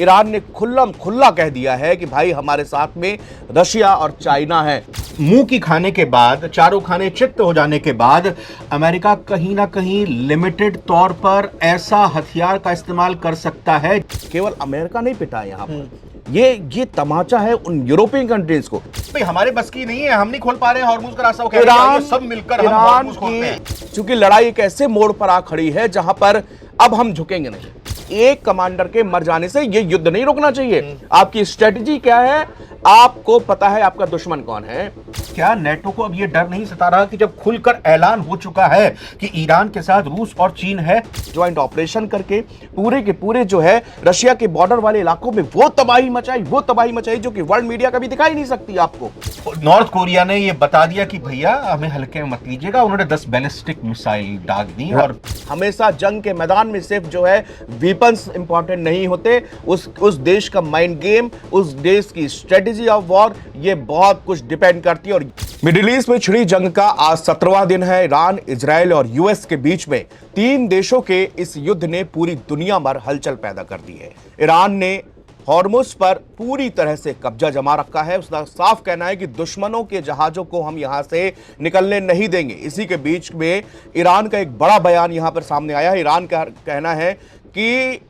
Iran ने खुल्लम खुल्ला कह दिया है कि भाई हमारे साथ में रशिया और चाइना है। मुंह की खाने के बाद, चारों खाने चित्त हो जाने के बाद अमेरिका कहीं ना कहीं लिमिटेड तौर पर ऐसा हथियार का इस्तेमाल कर सकता है। केवल अमेरिका नहीं पिटा है यहाँ पर, ये तमाचा है उन यूरोपियन कंट्रीज को। भाई हमारे बस की नहीं है, हम नहीं खोल पा रहे हैं हॉर्मूज का रास्ता, वो कह रहे हैं ईरान सब मिलकर हम ईरान हॉर्मूज खोलते हैं। चूंकि लड़ाई एक ऐसे मोड़ पर आ खड़ी है जहां पर अब हम झुकेंगे नहीं। एक कमांडर के मर जाने से ये युद्ध नहीं रुकना चाहिए। आपकी स्ट्रेटजी क्या है, आपको पता है आपका दुश्मन कौन है। क्या नेटो को अब ये डर नहीं सता रहा कि जब खुलकर ऐलान हो चुका है कि ईरान के साथ रूस और चीन है, ज्वाइंट ऑपरेशन करके पूरे के पूरे जो है रशिया के बॉर्डर वाले इलाकों में वो तबाही मचाई जो कि वर्ल्ड मीडिया कभी दिखाई नहीं सकती आपको। नॉर्थ कोरिया ने ये बता दिया कि भैया हमें हल्के में मत लीजिएगा। उन्होंने 10 बैलिस्टिक मिसाइल दाग दी। और हमेशा जंग के मैदान में सिर्फ जो है वेपन्स इंपॉर्टेंट नहीं होते, उस देश का माइंड गेम, उस देश की स्ट्रेटेजी ऑफ वॉर, ये बहुत कुछ डिपेंड करती है। और मिडिल ईस्ट में छिड़ी जंग का आज 17वां दिन है। ईरान, इजराइल और यूएस के बीच में 3 देशों के इस युद्ध ने पूरी दुनिया भर हलचल पैदा कर दी है। ईरान ने हॉर्मुज पर पूरी तरह से कब्जा जमा रखा है। उसका साफ कहना है कि दुश्मनों के जहाजों को हम यहां से निकलने नहीं देंगे। इसी के बीच में ईरान का एक बड़ा बयान यहां पर सामने आया है। ईरान का कहना है कि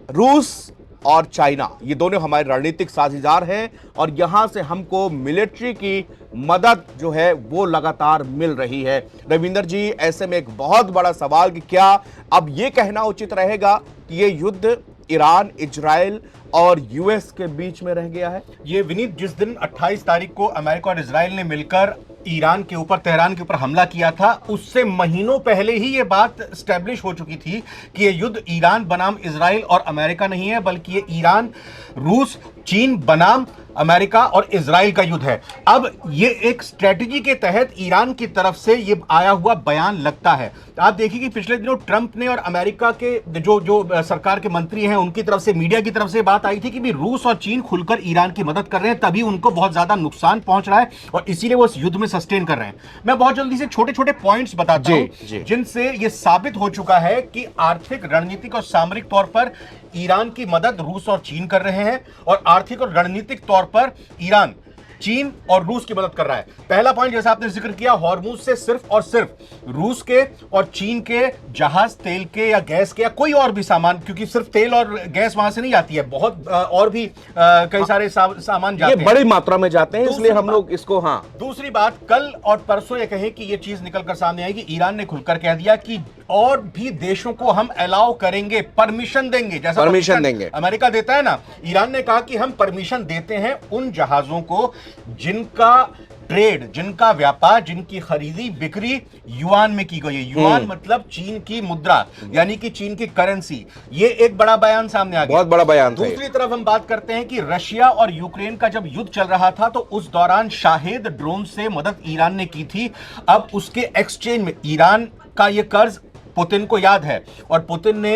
रूस और चाइना ये दोनों हमारे रणनीतिक साझेदार हैं और यहां से हमको मिलिट्री की मदद जो है वो लगातार मिल रही है। रविंदर जी, ऐसे में एक बहुत बड़ा सवाल कि क्या अब ये कहना उचित रहेगा कि ये युद्ध ईरान, इजराइल और यूएस के बीच में रह गया है? ये विनीत, जिस दिन 28 तारीख को अमेरिका और इजराइल ने मिलकर ईरान के ऊपर, तेहरान के ऊपर हमला किया था, उससे महीनों पहले ही ये बात स्टैब्लिश हो चुकी थी कि ये युद्ध ईरान बनाम इजराइल और अमेरिका नहीं है, बल्कि ये ईरान, रूस, चीन बनाम अमेरिका और इजराइल का युद्ध है। अब ये एक स्ट्रेटजी के तहत ईरान की तरफ से ये आया हुआ बयान लगता है। आप देखिए कि पिछले दिनों ट्रंप ने और अमेरिका के जो सरकार के मंत्री हैं उनकी तरफ से, मीडिया की तरफ से बात आई थी कि भी रूस और चीन खुलकर ईरान की मदद कर रहे हैं, तभी उनको बहुत ज्यादा नुकसान पहुंच रहा है और इसीलिए वो इस युद्ध में सस्टेन कर रहे हैं। मैं बहुत जल्दी से छोटे छोटे पॉइंट्स बताता हूं जिनसे ये साबित हो चुका है कि आर्थिक, रणनीतिक और सामरिक तौर पर ईरान की मदद रूस और चीन कर रहे हैं और आर्थिक और रणनीतिक तौर पर ईरान चीन और रूस की मदद कर रहा है। पहला पॉइंट, जैसा आपने जिक्र किया, हॉर्मुज से सिर्फ और सिर्फ रूस के और चीन के जहाज तेल के या गैस के या कोई और भी सामान, क्योंकि सिर्फ तेल और गैस वहां से नहीं जाती है, बहुत और भी कई सारे सामान जाते हैं, बड़ी मात्रा में जाते हैं, इसलिए हम लोग इसको। दूसरी बात, कल और परसों ये कहे कि ये चीज निकलकर सामने आएगी, ईरान ने खुलकर कह दिया कि और भी देशों को हम अलाउ करेंगे, परमिशन देंगे, जैसा परमिशन देंगे अमेरिका देता है ना। ईरान ने कहा कि हम परमिशन देते हैं उन जहाजों को जिनका ट्रेड, जिनका व्यापार, जिनकी खरीदी बिक्री युआन में की गई है। युआन मतलब चीन की मुद्रा, यानी कि चीन की करेंसी। ये एक बड़ा बयान सामने आ गया, बहुत बड़ा बयान। दूसरी तरफ हम बात करते हैं कि रशिया और यूक्रेन का जब युद्ध चल रहा था तो उस दौरान शाहेद ड्रोन से मदद ईरान ने की थी। अब उसके एक्सचेंज में ईरान का ये कर्ज पुतिन को याद है और पुतिन ने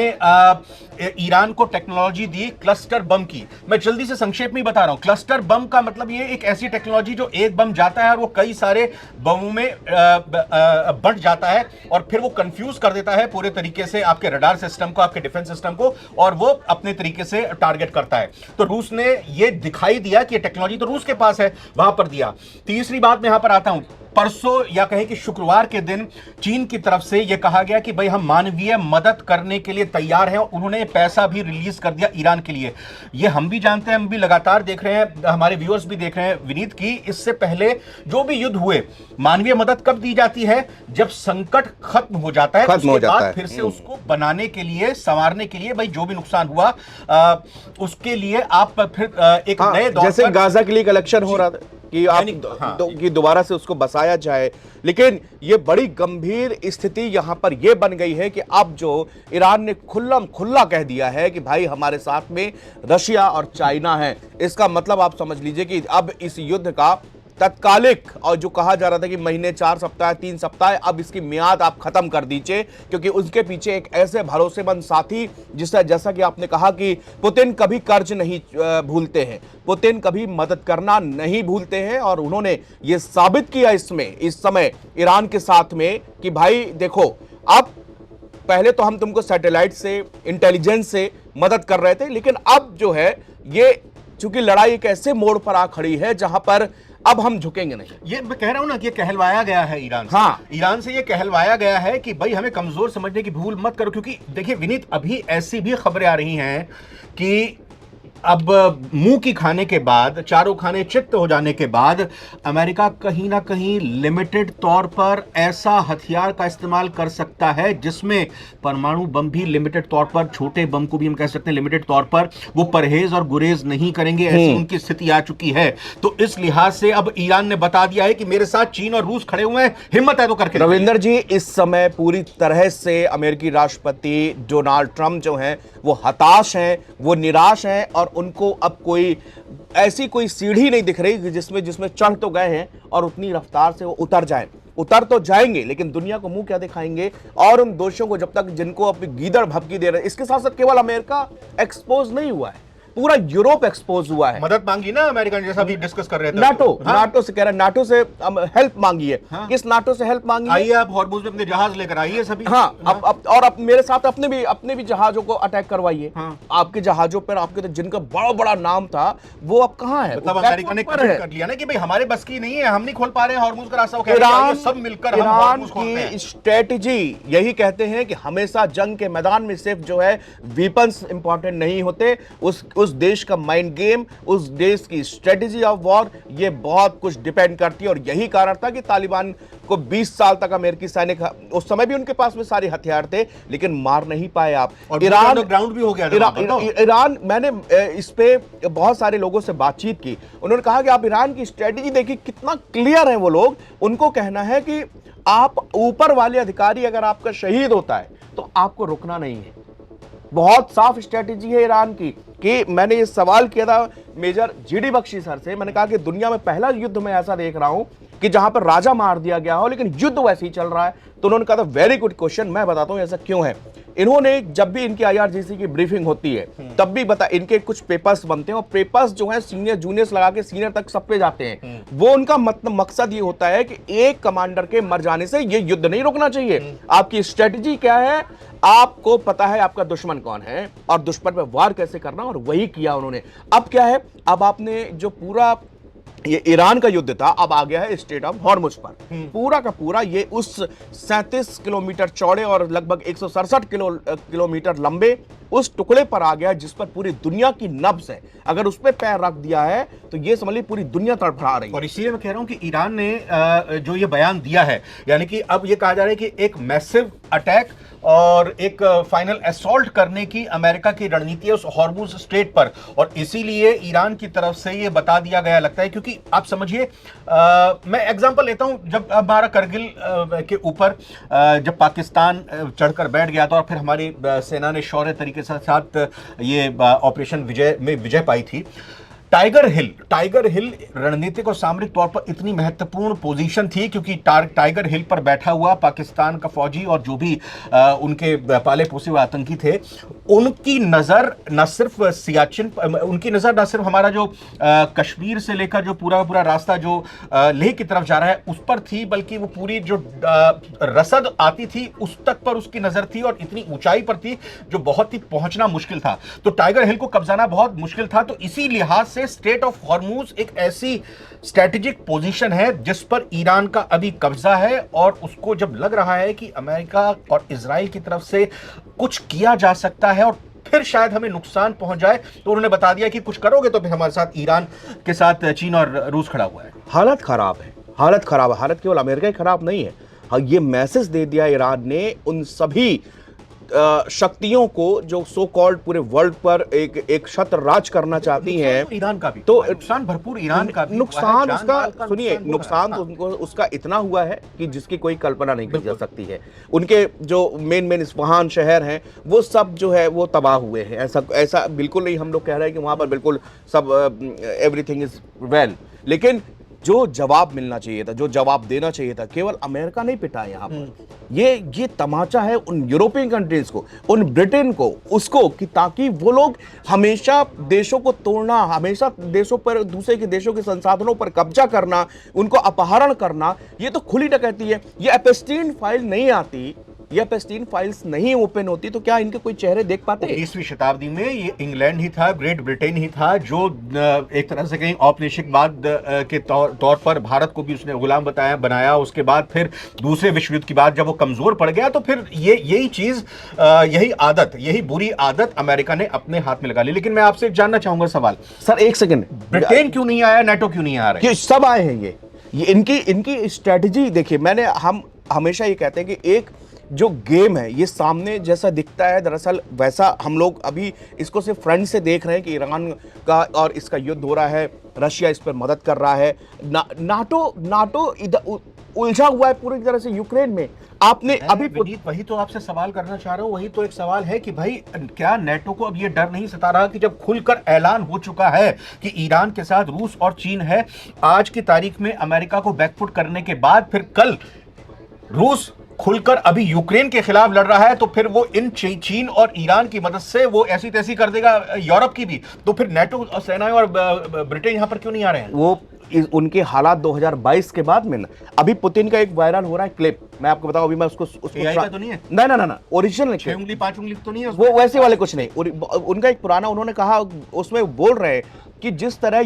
ईरान को टेक्नोलॉजी दी क्लस्टर बम की। मैं जल्दी से संक्षेप में बता रहा हूं। क्लस्टर बम का मतलब ये एक ऐसी टेक्नोलॉजी जो एक बम जाता है और वो कई सारे बमों में बंट जाता है और फिर वो कंफ्यूज कर देता है पूरे तरीके से आपके रडार सिस्टम को, आपके डिफेंस सिस्टम को, और वो अपने तरीके से टारगेट करता है। तो रूस ने ये दिखाई दिया कि ये टेक्नोलॉजी तो रूस के पास है, वहां पर दिया। तीसरी बात मैं यहां पर आता हूं, परसों या कहें कि शुक्रवार के दिन चीन की तरफ से यह कहा गया कि भाई हम मानवीय मदद करने के लिए तैयार हैं और उन्होंने पैसा भी रिलीज कर दिया ईरान के लिए। ये हम भी जानते हैं, हम भी लगातार देख रहे हैं, हमारे व्यूअर्स भी देख रहे हैं विनीत, की इससे पहले जो भी युद्ध हुए, मानवीय मदद कब दी जाती है? जब संकट खत्म हो जाता है, उसके बाद फिर से उसको बनाने के लिए, संवारने के लिए, भाई जो भी नुकसान हुआ उसके लिए आप फिर एक नए दौर, जैसे गाजा के लिए इलेक्शन हो रहा था कि आप कि दोबारा से उसको बसाया जाए। लेकिन ये बड़ी गंभीर स्थिति यहां पर यह बन गई है कि अब जो ईरान ने खुल्लम खुल्ला कह दिया है कि भाई हमारे साथ में रशिया और चाइना है, इसका मतलब आप समझ लीजिए कि अब इस युद्ध का तत्कालिक, और जो कहा जा रहा था कि महीने, 4 सप्ताह, 3 सप्ताह, अब इसकी मियाद आप खत्म कर दीजिए, क्योंकि उसके पीछे एक ऐसे भरोसेमंद साथी, जैसा कि आपने कहा कि पुतिन कभी कर्ज नहीं भूलते हैं, पुतिन कभी मदद करना नहीं भूलते हैं, और उन्होंने ये साबित किया इस समय ईरान के साथ में कि भाई देखो, अब पहले तो हम तुमको सैटेलाइट से, इंटेलिजेंस से मदद कर रहे थे। लेकिन अब जो है ये चूंकि लड़ाई एक ऐसे मोड़ पर आ खड़ी है जहां पर अब हम झुकेंगे नहीं। ये मैं कह रहा हूं ना कि ये कहलवाया गया है ईरान से। हाँ। ईरान से ये कहलवाया गया है कि भाई हमें कमजोर समझने की भूल मत करो, क्योंकि देखिए विनीत, अभी ऐसी भी खबरें आ रही हैं कि अब मुंह की खाने के बाद, चारों खाने चित्त हो जाने के बाद, अमेरिका कहीं ना कहीं लिमिटेड तौर पर ऐसा हथियार का इस्तेमाल कर सकता है जिसमें परमाणु बम भी लिमिटेड तौर पर, छोटे बम को भी हम कह सकते हैं लिमिटेड तौर पर, वो परहेज और गुरेज नहीं करेंगे, ऐसी उनकी स्थिति आ चुकी है। तो इस लिहाज से अब ईरान ने बता दिया है कि मेरे साथ चीन और रूस खड़े हुए हैं, हिम्मत है तो करके। रविंदर जी, इस समय पूरी तरह से अमेरिकी राष्ट्रपति डोनाल्ड ट्रंप जो हैं वो हताश हैं, वो निराश हैं, और उनको अब कोई ऐसी कोई सीढ़ी नहीं दिख रही जिसमें चढ़ तो गए हैं और उतनी रफ्तार से वो उतर तो जाएंगे, लेकिन दुनिया को मुंह क्या दिखाएंगे। और उन दोषों को जब तक जिनको अपनी गीदड़ भभकी दे रहे हैं, इसके साथ साथ केवल अमेरिका एक्सपोज नहीं हुआ है, पूरा यूरोप एक्सपोज हुआ है। मदद मांगी ना अमेरिका ने, जैसा भी डिस्कस कर रहे थे। नाटो से कह रहा है, नाटो से हेल्प मांगी है। किस नाटो से हेल्प मांगी है? आइए आप हॉर्मुज में अपने जहाज लेकर आइए सभी। और मेरे साथ अपने भी जहाजों को अटैक करवाइए। आपके जहाजों पर आपके तो जिनका बड़ा बड़ा नाम था वो अब कहां है? मतलब अमेरिका ने कर लिया ना कि भाई हमारे बस की नहीं है, हम नहीं खोल पा रहे हैं हॉर्मुज का रास्ता। ईरान सब मिलकर ईरान की स्ट्रेटेजी यही कहते हैं कि हमेशा जंग के मैदान में सिर्फ जो है वेपन्स इंपॉर्टेंट नहीं होते, उस देश का माइंड गेम, उस देश की स्ट्रेटेजी ऑफ वॉर, ये बहुत कुछ डिपेंड करती है। और यही कारण था कि तालिबान को 20 साल तक अमेरिकी सैनिक, उस समय भी उनके पास में सारे हथियार थे, लेकिन मार नहीं पाए आप। और ईरान ग्राउंड भी हो गया ईरान, मैंने इस पे बहुत सारे लोगों से बातचीत की, उन्होंने कहा कि आप ईरान की स्ट्रेटेजी देखिए कितना क्लियर है। वो लोग, उनको कहना है कि आप ऊपर वाले अधिकारी अगर आपका शहीद होता है तो आपको रुकना नहीं है। बहुत साफ स्ट्रेटेजी है ईरान की। कि मैंने ये सवाल किया था मेजर जीडी बख्शी सर से, मैंने कहा कि दुनिया में पहला युद्ध में ऐसा देख रहा हूं कि जहां पर राजा मार दिया गया हो लेकिन युद्ध वैसे ही चल रहा है। तो उन्होंने कहा था वेरी गुड क्वेश्चन, मैं बताता हूं ऐसा क्यों है। इन्होंने जब भी इनकी IRGC की ब्रीफिंग होती है तब भी इनके कुछ पेपर्स बनते हैं, और पेपर्स जो है सीनियर जूनियर्स लगा के सीनियर तक सब पे जाते हैं। वो उनका मकसद ये होता है कि एक कमांडर के मर जाने से ये युद्ध नहीं रुकना चाहिए। आपकी स्ट्रेटेजी क्या है, आपको पता है आपका दुश्मन कौन है और दुश्मन पे वार कैसे करना, और वही किया उन्होंने। अब क्या है, अब आपने जो पूरा ये ईरान का युद्ध था अब आ गया है स्ट्रेट ऑफ हॉर्मुज पर। पूरा का पूरा ये उस 37 किलोमीटर चौड़े और लगभग 167 किलोमीटर लंबे उस टुकड़े पर आ गया जिस पर पूरी दुनिया की नब्ज है। अगर उस पर पैर रख दिया है तो ये समझ ली पूरी दुनिया तड़फड़ा रही है। और इसीलिए मैं कह रहा हूं कि ईरान ने जो ये बयान दिया है, यानी कि अब ये कहा जा रहा है कि एक मैसिव अटैक और एक फाइनल असॉल्ट करने की अमेरिका की रणनीति है उस हॉर्मुज स्ट्रेट पर, और इसीलिए ईरान की तरफ से ये बता दिया गया लगता है। क्योंकि आप समझिए, मैं एग्जांपल लेता हूं, जब हमारा करगिल के ऊपर जब पाकिस्तान चढ़कर बैठ गया था और फिर हमारी सेना ने शौर्य तरीके के साथ ये ऑपरेशन विजय में विजय पाई थी। टाइगर हिल रणनीतिक और सामरिक तौर पर इतनी महत्वपूर्ण पोजीशन थी क्योंकि टाइगर हिल पर बैठा हुआ पाकिस्तान का फौजी और जो भी उनके पाले पोसे हुए आतंकी थे, उनकी नजर न सिर्फ सियाचिन, उनकी नजर न सिर्फ हमारा जो कश्मीर से लेकर जो पूरा रास्ता जो लेह की तरफ जा रहा है उस पर थी, बल्कि वो पूरी जो रसद आती थी उस तक पर उसकी नजर थी, और इतनी ऊंचाई पर थी जो बहुत ही पहुंचना मुश्किल था। तो टाइगर हिल को कब्जाना बहुत मुश्किल था। तो इसी लिहाज से स्ट्रेट ऑफ हॉर्मुज एक ऐसी स्ट्रेटेजिक पोजीशन है जिस पर ईरान का अभी कब्जा है, और उसको जब लग रहा है कि अमेरिका और इजराइल की तरफ से कुछ किया जा सकता है और फिर शायद हमें नुकसान पहुंच जाए, तो उन्होंने बता दिया कि कुछ करोगे तो फिर हमारे साथ ईरान के साथ चीन और रूस खड़ा हुआ है। हालत खराब है, हालत केवल अमेरिका ही खराब नहीं है। हाँ, ये मैसेज दे दिया ईरान ने उन सभी शक्तियों को जो सो कॉल्ड पूरे वर्ल्ड पर एक छत्र राज करना चाहती हैं। तो ईरान का भी तो नुकसान भरपूर ईरान का भी नुकसान उसका सुनिए, नुकसान तो उनको उसका इतना हुआ है कि जिसकी कोई कल्पना नहीं की जा सकती है। उनके जो मेन इस्फहान शहर हैं वो सब जो है वो तबाह हुए हैं। ऐसा बिल्कुल नहीं हम लोग कह रहे हैं कि वहां पर बिल्कुल सब एवरीथिंग इज वेल, लेकिन जो जवाब मिलना चाहिए था, जो जवाब देना चाहिए था, केवल अमेरिका नहीं पिटा यहाँ पर। ये तमाचा है उन यूरोपियन कंट्रीज को, उन ब्रिटेन को, उसको, कि ताकि वो लोग हमेशा देशों को तोड़ना, हमेशा देशों पर, दूसरे के देशों के संसाधनों पर कब्जा करना, उनको अपहरण करना, ये तो खुली डकैती है। ये एपेस्टीन फाइल नहीं आती ये एप्स्टीन फाइल्स नहीं ओपन होती तो क्या इनके कोई चेहरे देख पाते? 20वीं शताब्दी में ये इंग्लैंड ही था, ग्रेट ब्रिटेन ही था जो एक तरह से कहीं औपनिवेशिकवाद के तौर पर भारत को भी उसने गुलाम बनाया। उसके बाद फिर दूसरे विश्व युद्ध के बाद जब वो कमजोर पड़ गया तो फिर यही चीज, यही बुरी आदत अमेरिका ने अपने हाथ में लगा ली। लेकिन मैं आपसे जानना चाहूंगा सवाल, सर एक सेकंड, ब्रिटेन क्यों नहीं आया, नाटो क्यों नहीं आ रहे? ये सब आए हैं, ये इनकी स्ट्रेटजी देखिए। हम हमेशा ये कहते हैं कि एक जो गेम है ये सामने जैसा दिखता है दरअसल वैसा हम लोग अभी इसको सिर्फ फ्रंट से देख रहे हैं कि ईरान का और इसका युद्ध हो रहा है, रशिया इस पर मदद कर रहा है, नाटो इधर उलझा हुआ है पूरी तरह से यूक्रेन में। आपने अभी वही तो आपसे सवाल करना चाह रहा हूं, वही तो एक सवाल है कि भाई क्या नाटो को अब ये डर नहीं सता रहा कि जब खुलकर ऐलान हो चुका है कि ईरान के साथ रूस और चीन है, आज की तारीख में अमेरिका को बैकफुट करने के बाद फिर कल रूस खुलकर अभी यूक्रेन के खिलाफ लड़ रहा है, तो फिर वो इन चीन और ईरान की मदद से वो ऐसी तैसी कर देगा यूरोप की भी। तो फिर नाटो सेनाएं और ब्रिटेन यहां पर क्यों नहीं आ रहे हैं? वो उनके हालात 2022 के बाद में ना, अभी पुतिन का एक वायरल हो रहा है क्लिप, मैं आपको बताऊं, अभी मैं उसको AI का तो नहीं है? ना ओरिजिनल 6 उंगली 5 उंगली तो नहीं है वो वैसे वाले कुछ नहीं। उनका एक पुराना, उन्होंने कहा उसमें बोल रहे हैं कि जिस तरह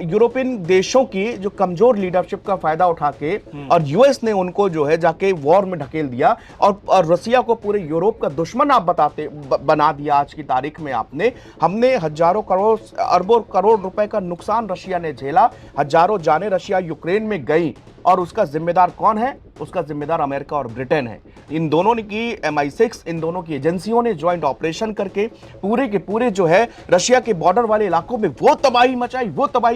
यूरोपियन देशों की जो कमजोर लीडरशिप का फायदा उठा के और यूएस ने उनको जो है जाके वॉर में ढकेल दिया और रसिया को पूरे यूरोप का दुश्मन आप बना दिया आज की तारीख में। हमने हजारों करोड़ अरबों करोड़ रुपए का नुकसान रशिया ने झेला, हजारों जाने रशिया यूक्रेन में गई, और उसका जिम्मेदार कौन है? उसका जिम्मेदार अमेरिका और ब्रिटेन है। इन दोनों की MI6, इन दोनों की एजेंसियों ने ज्वाइंट ऑपरेशन करके पूरे के पूरे जो है रशिया के बॉर्डर वाले इलाकों में वो तबाही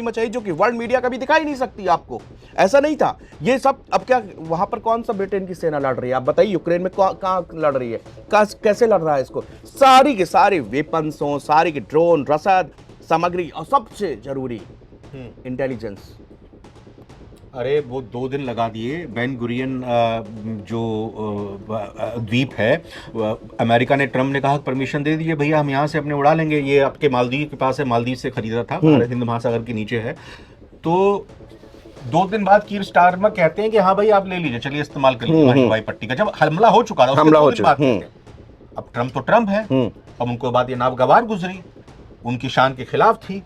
मचाई जो कि वर्ल्ड मीडिया कभी दिखाई नहीं सकती आपको। ऐसा नहीं था ये सब। अब क्या वहां पर कौन सा ब्रिटेन की सेना लड़ रही है? आप बताइए, यूक्रेन में कहां लड़ रही है, कैसे लड़ रहा है? इसको सारी के सारे वेपन्स हो, सारी के ड्रोन, रसद सामग्री, और सबसे जरूरी इंटेलिजेंस। अरे वो 2 दिन लगा दिए बेन गुरियन जो द्वीप है, अमेरिका ने, ट्रम्प ने कहा परमिशन दे दीजिए भैया, हम यहाँ से अपने उड़ा लेंगे। ये आपके मालदीव के पास है, मालदीव से खरीदा था, हिंद महासागर के नीचे है। तो 2 दिन बाद कीर स्टारमर कहते हैं कि हाँ भाई आप ले लीजिए, चलिए इस्तेमाल कर लीजिए हवाई पट्टी का। जब हमला हो चुका था, अब ट्रम्प तो ट्रम्प है, अब उनको बाद ये नागवार गुजरी, उनकी शान के खिलाफ थी,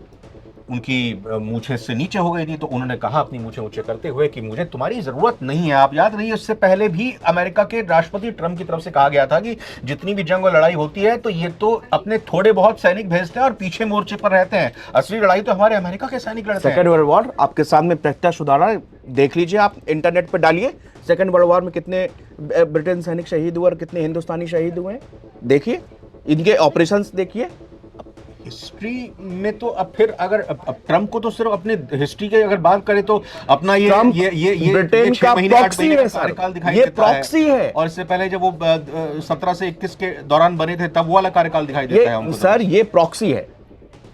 उनकी मूछें से नीचे हो गई थी, तो उन्होंने कहा अपनी मूछें ऊंचे करते हुए कि मुझे तुम्हारी जरूरत नहीं है। आप याद रहिए, इससे पहले भी अमेरिका के राष्ट्रपति ट्रम्प की तरफ से कहा गया था कि जितनी भी जंग और लड़ाई होती है तो ये तो अपने थोड़े बहुत सैनिक भेजते हैं और पीछे मोर्चे पर रहते हैं, असली लड़ाई तो हमारे अमेरिका के सैनिक लड़ते हैं। सेकेंड वर्ल्ड वॉर आपके सामने प्रत्यक्ष उदाहरण देख लीजिए, आप इंटरनेट पर डालिए, सेकेंड वर्ल्ड वॉर में कितने ब्रिटेन सैनिक शहीद हुए और कितने हिंदुस्तानी शहीद हुए, देखिए इनके ऑपरेशंस देखिए। हिस्ट्री में तो अब फिर अगर अब ट्रम्प को तो सिर्फ अपने हिस्ट्री की अगर बात करें तो अपना ये ब्रिटेन का प्रॉक्सी है सर, ये प्रॉक्सी है। और इससे पहले जब वो 17 से 21 के दौरान बने थे तब वो वाला कार्यकाल दिखाई देता है हमको। सर ये प्रॉक्सी है।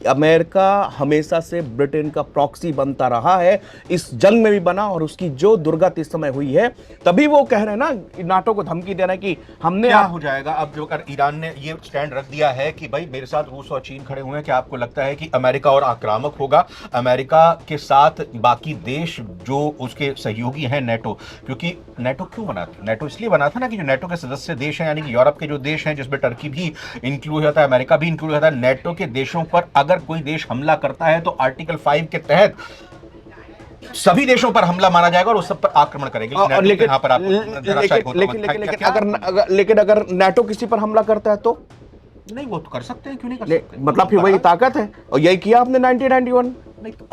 अमेरिका हमेशा से ब्रिटेन का प्रॉक्सी बनता रहा है, इस जंग में भी बना, और उसकी जो दुर्गति इस समय हुई है तभी वो कह रहे हैं ना, नाटो को धमकी दे रहे हैं कि हमने क्या हो जाएगा अब जो कर ईरान ने ये स्टैंड रख दिया है कि भाई मेरे साथ रूस और चीन खड़े हुए हैं, क्या आपको लगता है कि अमेरिका और आक्रामक होगा? अमेरिका के साथ बाकी देश जो उसके सहयोगी हैं नेटो, क्योंकि नेटो क्यों बना था? नेटो इसलिए बना था ना कि जो नेटो के सदस्य देश हैं, यानी कि यूरोप के जो देश हैं जिसमें टर्की भी इंक्लूड होता है, अमेरिका भी इंक्लूड होता है, नेटो के देशों पर अगर कोई देश हमला करता है तो आर्टिकल 5 के तहत सभी देशों पर हमला माना जाएगा और उस सब पर आक्रमण करेंगे। लेकिन अगर नाटो किसी पर हमला करता है तो नहीं, वो तो कर सकते हैं, क्यों नहीं कर सकते? मतलब फिर वही ताकत है, और यही किया आपने 1991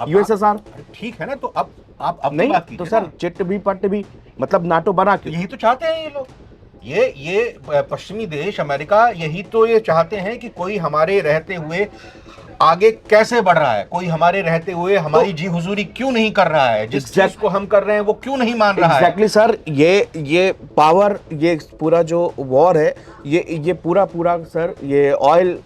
यूएसएसआर। ठीक है ना, तो अब आप नहीं बात तो सर चिट भी पट भी, मतलब नाटो बना क्यों? यही तो चाहते हैं ये लोग, ये पश्चिमी देश अमेरिका यही तो ये चाहते हैं कि कोई हमारे रहते हुए आगे कैसे बढ़ रहा है, कोई हमारे रहते हुए हमारी जी हुजूरी क्यों नहीं कर रहा है, जिस चीज को हम कर रहे हैं वो क्यों नहीं मान रहा है। एग्जैक्टली सर, ये पावर, ये पूरा जो वॉर है, ये पूरा सर, ये ऑयल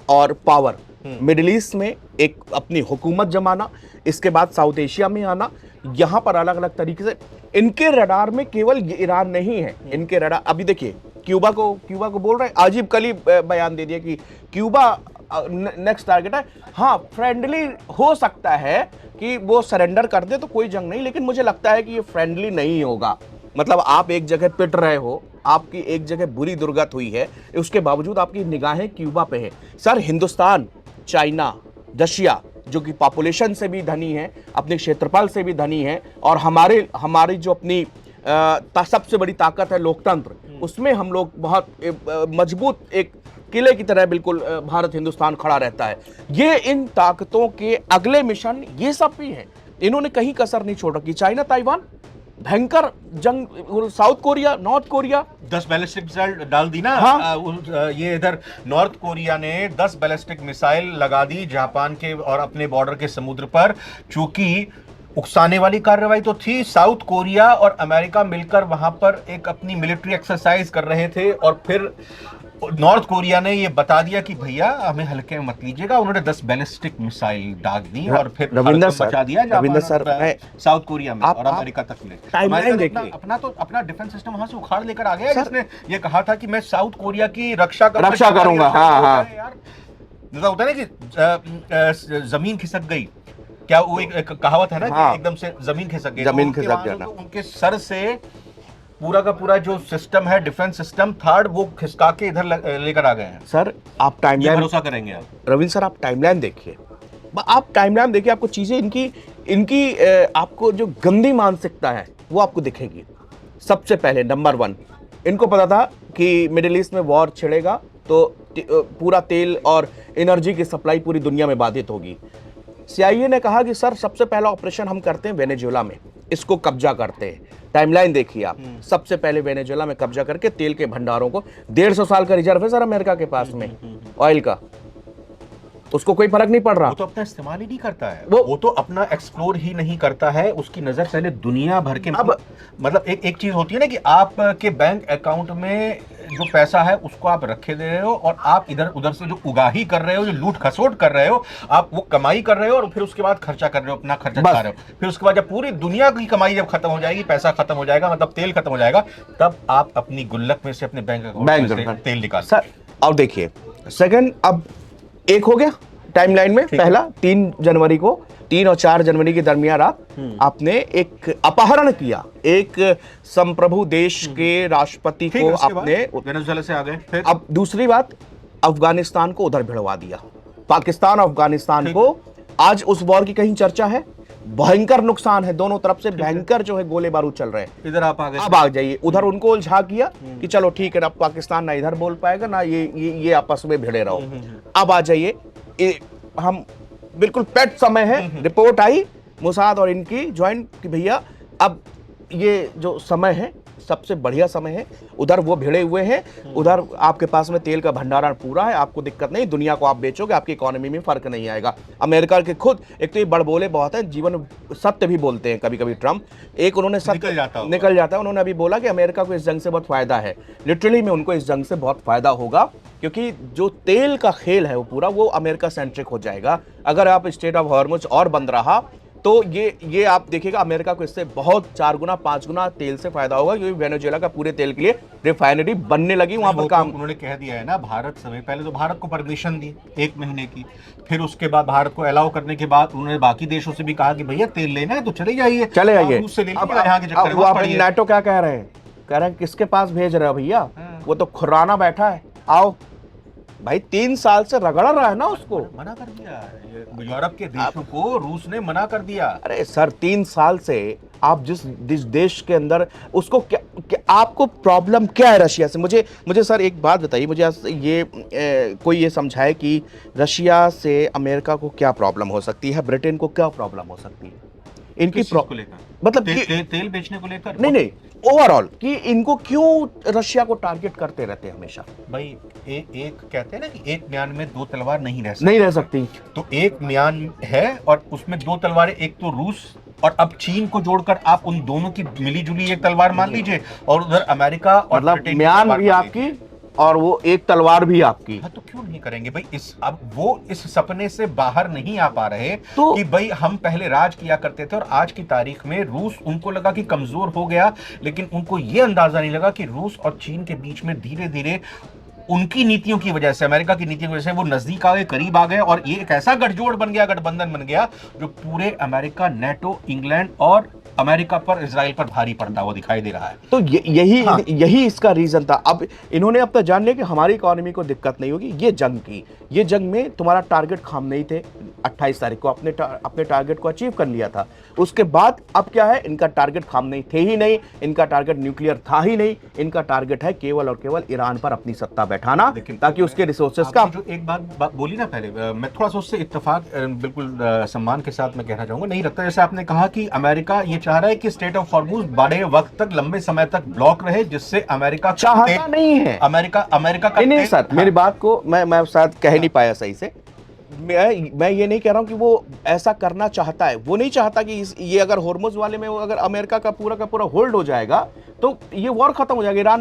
और पावर, मिडिल ईस्ट में एक अपनी हुकूमत जमाना, इसके बाद साउथ एशिया में आना, यहाँ पर अलग अलग तरीके से इनके रडार में केवल ईरान नहीं है, इनके रडार। अभी देखिए क्यूबा को बोल रहे हैं, अजीब कल ही बयान दे दिया कि क्यूबा नेक्स्ट टारगेट है। हाँ, फ्रेंडली हो सकता है कि वो सरेंडर कर दे तो कोई जंग नहीं, लेकिन मुझे लगता है कि ये फ्रेंडली नहीं होगा। मतलब आप एक जगह पिट रहे हो, आपकी एक जगह बुरी दुर्गत हुई है, उसके बावजूद आपकी निगाहें क्यूबा पे है। सर हिंदुस्तान, चाइना, रशिया जो कि पॉपुलेशन से भी धनी है, अपने क्षेत्रफल से भी धनी है, और हमारी जो अपनी सबसे बड़ी ताकत है लोकतंत्र, उसमें हम लोग बहुत मजबूत एक किले की तरह बिल्कुल भारत हिंदुस्तान खड़ा रहता है। ये इन ताकतों के अगले मिशन ये सब भी है, इन्होंने कहीं कसर नहीं छोड़ रखी। चाइना ताइवान भयंकर जंग, south Korea, north Korea 10 ballistic missile डाल दी ना। हाँ। ये इधर नॉर्थ कोरिया ने 10 बैलिस्टिक मिसाइल लगा दी जापान के और अपने बॉर्डर के समुद्र पर। चूंकि उकसाने वाली कार्रवाई तो थी, साउथ कोरिया और अमेरिका मिलकर वहां पर एक अपनी मिलिट्री एक्सरसाइज कर रहे थे, और फिर नॉर्थ कोरिया ने ये बता दिया कि भैया हमें हल्के में मत लीजिएगा। उन्होंने 10 बैलिस्टिक मिसाइल दाग दी और फिर रविंदर हड़कंप मचा दिया रविंद्र सर, साउथ कोरिया में और आप अमेरिका तक में। टाइमलाइन देखिए, अपना डिफेंस सिस्टम वहां से उखाड़ लेकर आ गया, जिसने ये कहा था कि मैं साउथ कोरिया की रक्षा करूंगा। हाँ यार, जैसा होता है ना कि जमीन खिसक गई, क्या वो एक कहावत है ना कि एकदम से जमीन खिसक गई, जमीन खिसक गया ना, उनके सर से पूरा का पूरा जो सिस्टम है, डिफेंस सिस्टम थर्ड, वो खिसका के इधर लेकर आ गए हैं। सर आप टाइमलाइन, भरोसा करेंगे आप रविंद्र सर, आप टाइमलाइन देखिए, आप टाइमलाइन देखिए, आपको चीजें इनकी आपको जो गंदी मानसिकता है वो आपको दिखेगी। सबसे पहले नंबर 1, इनको पता था कि मिडिल ईस्ट में वॉर छिड़ेगा तो पूरा तेल और एनर्जी की सप्लाई पूरी दुनिया में बाधित होगी। CIA ने कहा कि सर सबसे पहला ऑपरेशन हम करते हैं वेनेजुएला में, इसको कब्जा करते हैं। टाइमलाइन देखिए आप, सबसे पहले वेनेजुएला में कब्जा करके तेल के भंडारों को, 150 साल का रिजर्व है सर अमेरिका के पास में ऑयल का, उसको कोई फर्क नहीं पड़ रहा। वो तो अपना इस्तेमाल ही नहीं करता है, वो तो अपना एक्सप्लोर ही नहीं करता है। उसकी नजर पहले दुनिया भर के, अब मतलब एक चीज होती है ना कि आपके बैंक अकाउंट में जो पैसा है उसको आप रखे दे रहे हो, और आप इधर उधर से जो उगाही कर रहे हो, जो लूट खसोट कर रहे हो, आप वो कमाई कर रहे हो और फिर उसके बाद खर्चा कर रहे हो, अपना खर्चा कर रहे हो। फिर उसके बाद जब पूरी दुनिया की कमाई जब खत्म हो जाएगी, पैसा खत्म हो जाएगा, मतलब तेल खत्म हो जाएगा, तब आप अपनी गुल्लक में से, अपने बैंक अकाउंट से तेल निकाल सर। और देखिए सेकंड, अब एक हो गया टाइमलाइन में, पहला 3 जनवरी को, 3 और 4 जनवरी के दरमियान आपने एक अपहरण किया, एक संप्रभु देश के राष्ट्रपति को आपने वेनेजुएला से आ गए। फिर अब दूसरी बात, अफगानिस्तान को उधर भिड़वा दिया, पाकिस्तान अफगानिस्तान को। आज उस वॉर की कहीं चर्चा है? भयंकर नुकसान है, दोनों तरफ से भयंकर जो है गोले बारूद चल रहे हैं। इधर आप आ गए, अब आ जाइए उधर, उनको उलझा किया कि चलो ठीक है, अब पाकिस्तान ना इधर बोल पाएगा ना ये आपस में भिड़े रहो। अब आ जाइए, हम बिल्कुल पेट समय है, रिपोर्ट आई मोसाद और इनकी ज्वाइंट कि भैया अब ये जो समय है सबसे बढ़िया समय है, उधर वो भिड़े हुए हैं, उधर आपके पास में तेल का भंडारण पूरा है, आपको दिक्कत नहीं, दुनिया को आप बेचोगे, आपकी इकोनॉमी में फर्क नहीं आएगा। अमेरिका के खुद एक तो ये बड़बोले बहुत है, जीवन सत्य भी बोलते हैं कभी कभी ट्रम्प, एक उन्होंने निकल जाता है, उन्होंने अभी बोला कि अमेरिका को इस जंग से बहुत फायदा है। लिटरली में उनको इस जंग से बहुत फायदा होगा, क्योंकि जो तेल का खेल है वो पूरा वो अमेरिका सेंट्रिक हो जाएगा। अगर आप स्टेट ऑफ हॉर्मुज और बंद रहा तो ये आप देखिएगा अमेरिका को इससे बहुत 4 गुना 5 गुना तेल से फायदा होगा, क्योंकि वेनेजुएला का पूरे तेल के लिए रिफाइनरी बनने लगी वहां पर काम। उन्होंने कह दिया है ना, भारत समय पहले तो भारत को परमिशन दी 1 महीने की, फिर उसके बाद भारत को अलाउ करने के बाद उन्होंने बाकी देशों से भी कहा कि भैया तेल लेना है तो चले जाइए। नाटो क्या कह रहे हैं? कह रहे हैं किसके पास भेज रहे हो भैया, वो तो खुराना बैठा है, आओ भाई। 3 साल से रगड़ रहा है ना उसको, मना कर दिया यूरोप के देशों को, रूस ने मना कर दिया। अरे सर 3 साल से आप जिस देश के अंदर उसको क्या आपको प्रॉब्लम क्या है रशिया से? मुझे सर एक बात बताइए, मुझे कोई ये समझाए कि रशिया से अमेरिका को क्या प्रॉब्लम हो सकती है, ब्रिटेन को क्या प्रॉब्लम हो सकती है इनकी को लेकर, मतलब तेल बेचने को लेकर? नहीं, ओवरऑल कि इनको क्यों रशिया को टारगेट करते रहते हैं हमेशा? भाई एक कहते हैं ना कि एक म्यान में 2 तलवार नहीं रह सकती। तो एक म्यान है और उसमें 2 तलवारें, एक तो रूस और अब चीन को जोड़कर आप उन दोनों की मिली-जुली एक तलवार मान लीजिए, और उधर अमेरिका और मतलब म्यान भी आपकी और वो एक तलवार भी आपकी। हाँ, तो क्यों नहीं करेंगे भाई? अब वो इस सपने से बाहर नहीं आ पा रहे तो कि भाई हम पहले राज किया करते थे और आज की तारीख में रूस, उनको लगा कि कमजोर हो गया, लेकिन उनको ये अंदाजा नहीं लगा कि रूस और चीन के बीच में धीरे धीरे उनकी नीतियों की वजह से, अमेरिका की नीतियों की वजह से वो नजदीक आ गए, करीब आ गए, और ये एक ऐसा गठजोड़ बन गया, गठबंधन बन गया, जो पूरे अमेरिका, नेटो, इंग्लैंड और अमेरिका पर, इजराइल पर भारी पड़ता हुआ दिखाई दे रहा है। तो यही इसका रीजन था। अब इन्होंने अब तक जान लिया कि हमारी इकोनॉमी को दिक्कत नहीं होगी। ये जंग में तुम्हारा टारगेट खामनेई थे, 28 तारीख को अपने टारगेट को अचीव कर लिया था। उसके बाद अब क्या है, इनका टारगेट खामनेई थे ही नहीं, इनका टारगेट न्यूक्लियर था ही नहीं, इनका टारगेट है केवल और केवल ईरान पर अपनी सत्ता बैठाना, ताकि उसके रिसोर्सेज का। जो एक बात बोली ना पहले, मैं थोड़ा सा उससे इत्तेफाक बिल्कुल सम्मान के साथ मैं कहना चाहूंगा, नहीं लगता जैसे आपने कहा कि अमेरिका ये चाह रहा है कि स्टेट ऑफ हॉर्मुज बड़े वक्त तक, लंबे समय तक ब्लॉक रहे, जिससे अमेरिका चाहता नहीं है। अमेरिका का नहीं सर, मेरी बात को मैं शायद कह नहीं पाया सही से। मैं ये नहीं कह रहा हूं कि वो ऐसा करना चाहता है। वो नहीं चाहता कि ये अगर हॉर्मुज वाले में अगर अमेरिका का पूरा होल्ड हो जाएगा तो ये वॉर खत्म हो जाएगा।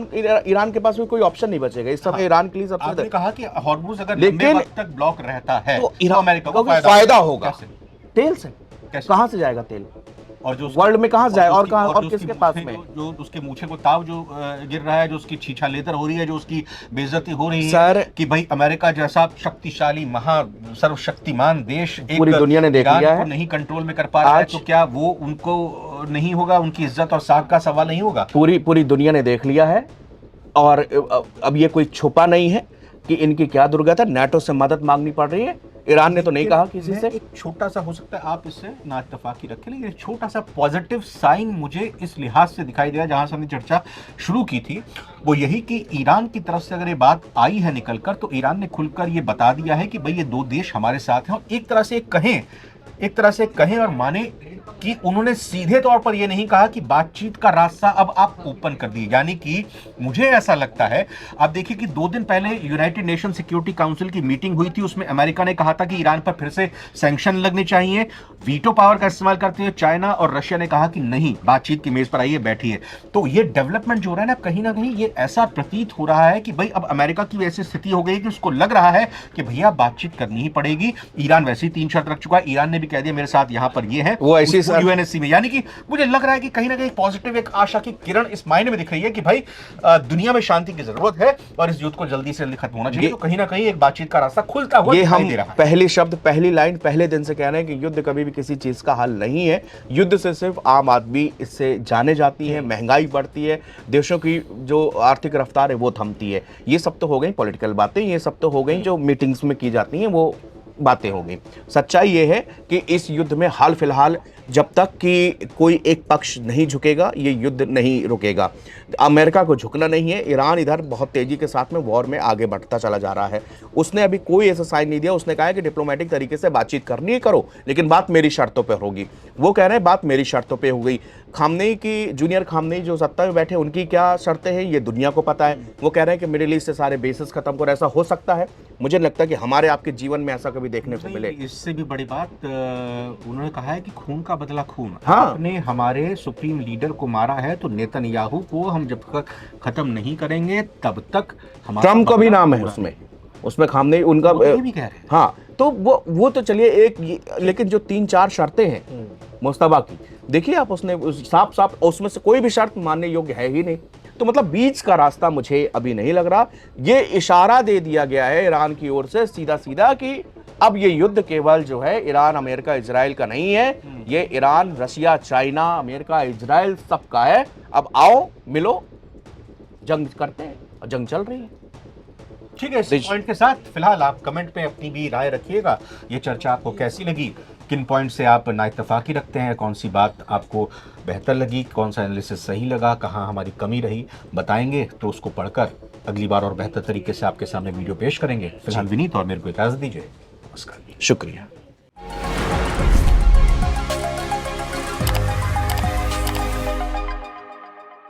ईरान के पास भी कोई ऑप्शन नहीं बचेगा इस समय। ईरान के लिए सबसे आपने कहा कि हॉर्मुज अगर लंबे वक्त तक ब्लॉक रहता है तो अमेरिका को फायदा होगा। तेल से कहां से जाएगा तेल, और जो वर्ल्ड में कहां जाए, और कहां, और किसके पास में? जो उसके मूछे को ताव जो गिर रहा है, जो उसकी छीछा लेतर हो रही है, जो उसकी बेइज्जती हो रही है कि भाई अमेरिका जैसा शक्तिशाली सर्वशक्तिमान देश पूरी दुनिया ने देख लिया है, नहीं कंट्रोल में कर पा रहा है, तो क्या वो उनको नहीं होगा, उनकी इज्जत और साख का सवाल नहीं होगा? पूरी दुनिया ने देख लिया है। और अब ये कोई छुपा नहीं है कि इनकी क्या दुर्गत है। नाटो से मदद मांगनी पड़ रही है। ईरान ने तो नहीं कहा किसी से। एक छोटा सा, हो सकता है आप इससे ना इत्तेफाकी रखें, लेकिन एक छोटा सा पॉजिटिव साइन मुझे इस लिहाज से दिखाई दिया, जहां से हमने चर्चा शुरू की थी, वो यही कि ईरान की तरफ से अगर ये बात आई है निकलकर, तो ईरान ने खुलकर ये बता दिया है कि भाई ये दो देश हमारे साथ हैं। और एक तरह से कहें और माने कि उन्होंने सीधे तौर पर यह नहीं कहा कि बातचीत का रास्ता अब आप ओपन कर दिए। यानी कि मुझे ऐसा लगता है, आप देखिए कि 2 दिन पहले यूनाइटेड नेशन सिक्योरिटी काउंसिल की मीटिंग हुई थी, उसमें अमेरिका ने कहा था कि ईरान पर फिर से सैंक्शन लगने चाहिए। वीटो पावर का इस्तेमाल करते हुए चाइना और रशिया ने कहा कि नहीं, बातचीत की मेज पर आइए, बैठिए। तो ये डेवलपमेंट जो हो रहा है ना, कहीं ये ऐसा प्रतीत हो रहा है कि भाई अब अमेरिका की वैसी स्थिति हो गई कि उसको लग रहा है कि भैया बातचीत करनी ही पड़ेगी। ईरान वैसे ही 3 शर्त रख चुका है। ईरान ने भी कह दिया मेरे साथ यहां पर ये है, वो ऐसी यूएनएससी में। यानी कि मुझे लग रहा है कि कहीं ना कहीं पॉजिटिव एक आशा की किरण इस मायने में दिख रही है कि भाई दुनिया में शांति की जरूरत है और इस युद्ध को जल्दी से जल्दी खत्म होना चाहिए। तो कहीं ना कहीं एक बातचीत का रास्ता खुलता हुआ दिखाई दे रहा है। पहली शब्द, पहली लाइन, पहले दिन से कह रहे हैं कि युद्ध कभी भी किसी चीज का हल नहीं है। युद्ध से सिर्फ आम आदमी इससे जाने जाती है, महंगाई बढ़ती है, देशों की जो आर्थिक रफ्तार है वो थमती है। ये सब तो हो गई पॉलिटिकल बातें, ये सब तो हो गई जो मीटिंग्स में की जाती हैं, वो बातें हो गई। सच्चाई ये है कि इस युद्ध में हाल फिलहाल जब तक कि कोई एक पक्ष नहीं झुकेगा, ये युद्ध नहीं रुकेगा। अमेरिका को झुकना नहीं है। ईरान इधर बहुत तेजी के साथ में वॉर में आगे बढ़ता चला जा रहा है। उसने अभी कोई ऐसा साइन नहीं दिया। उसने कहा है कि डिप्लोमेटिक तरीके से बातचीत करनी है, करो, लेकिन बात मेरी शर्तों पर होगी। वो कह रहे हैं बात मेरी शर्तों पर हो गई। खामनेई की, जूनियर खामनेई जो सत्ता में बैठे, उनकी क्या शर्तें हैं ये दुनिया को पता है। वो कह रहे हैं कि मिडिल ईस्ट से सारे बेसिस खत्म करो। ऐसा हो सकता है? मुझे लगता है कि हमारे आपके जीवन में ऐसा कभी देखने को मिले। इससे भी बड़ी बात उन्होंने कहा है कि खून का बदला खून। हाँ। आपने हमारे सुप्रीम लीडर को मारा है, तो नेतन्याहू को हम जब तक खत्म नहीं करेंगे तब तक हमारा। ट्रम्प का भी नाम है उसमें खामनेई उनका भी कह रहे हैं। हाँ, तो वो तो चलिए एक, लेकिन जो 3-4 शर्तें हैं मुस्तफा की, देखिए आप, उसने साफ उसमें से कोई भी शर्त मानने योग्य है ही नहीं। तो मतलब बीच का रास्ता मुझे अभी नहीं लग रहा। ये इशारा दे दिया गया है ईरान की ओर से सीधा कि अब ये युद्ध केवल जो है ईरान, अमेरिका, इजराइल का नहीं है, ये Iran, Russia, China, America, Israel सबका है। अब आओ, मिलो, जंग करते हैं, और जंग चल रही है। ठीक है, इस पॉइंट के साथ फिलहाल आप कमेंट पे अपनी भी राय रखिएगा। ये चर्चा आपको कैसी लगी? किन पॉइंट से आप नाइत्तेफाकी रखते हैं? कौन सी बात आपको बेहतर लगी? कौन सा एनालिसिस सही लगा? कहाँ हमारी कमी रही? बताएंगे तो उसको पढ़कर अगली बार और बेहतर तरीके से आपके सामने वीडियो पेश करेंगे। फिलहाल विनीत और मेरे को इजाजत दीजिए। नमस्कार, शुक्रिया।